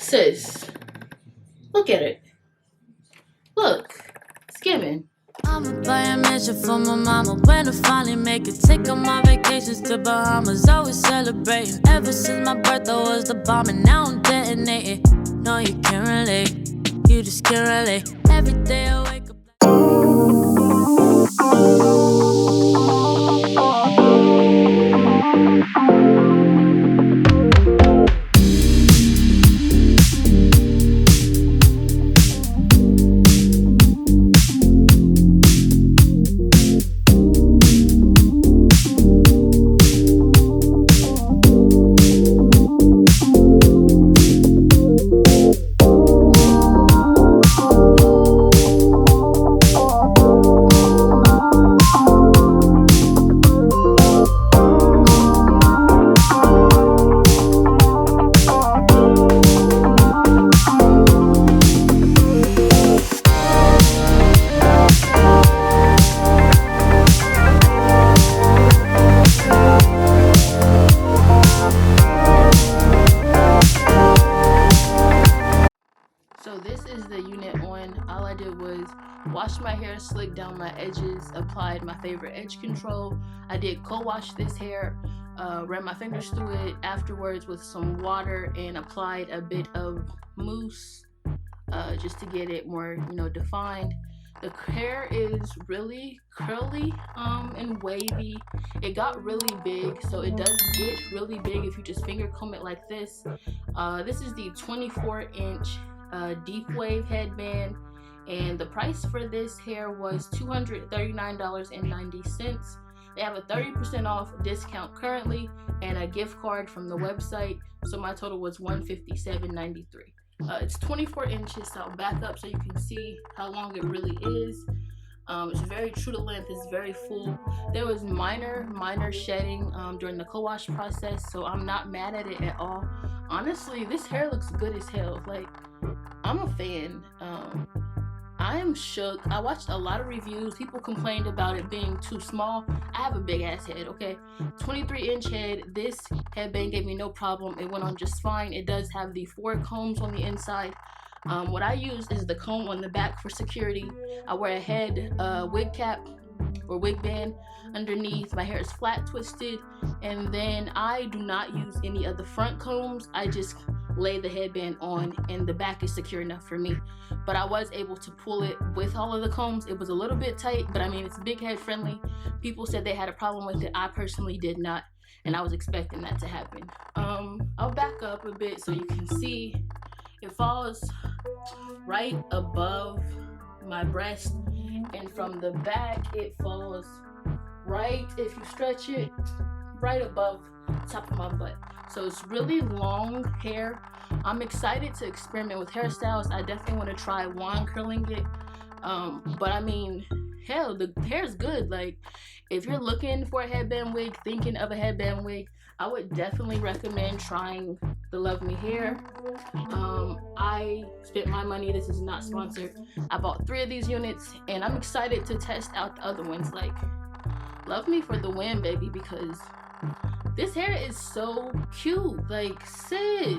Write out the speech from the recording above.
Sis, look at it. Look, skimming. I'ma buy a mansion for my mama when I finally make it. Take all my vacations to Bahamas, always celebrating. Ever since my birthday was the bomb, and now I'm detonating. No, you can't relate, you just can't relate. Every day I wake up. So this is the unit on. All I did was wash my hair, slick down my edges, applied my favorite edge control. I did co-wash this hair, ran my fingers through it afterwards with some water, and applied a bit of mousse just to get it more, defined. The hair is really curly and wavy. It got really big, so it does get really big if you just finger comb it like this. This is the 24-inch Deepwave headband, and the price for this hair was $239.90. They have a 30% off discount currently and a gift card from the website, so my total was $157.93. It's 24 inches, so I'll back up so you can see how long it really is. It's very true to length, it's very full. There was minor shedding during the co-wash process, so I'm not mad at it at all. Honestly, this hair looks good as hell. Like, I'm a fan. I am shook. I watched a lot of reviews. People complained about it being too small. I have a big ass head, okay? 23-inch head. This headband gave me no problem. It went on just fine. It does have the 4 combs on the inside. What I use is the comb on the back for security. I wear a head wig cap or wig band underneath. My hair is flat twisted, and then I do not use any of the front combs. I just lay the headband on, and the back is secure enough for me. But I was able to pull it with all of the combs. It was a little bit tight, but I mean, it's big head friendly. People said they had a problem with it. I personally did not, and I was expecting that to happen. I'll back up a bit so you can see. It falls right above my breast, and from the back it falls right, if you stretch it, right above top of my butt. So it's really long hair. I'm excited to experiment with hairstyles. I definitely want to try wand curling it, but I mean, hell, the hair is good. Like, if you're looking for a headband wig, thinking of a headband wig, I would definitely recommend trying the LuvMeHair. I spent my money. This is not sponsored. I bought 3 of these units, and I'm excited to test out the other ones. Like, LuvMe for the win, baby, because this hair is so cute. Like, sis.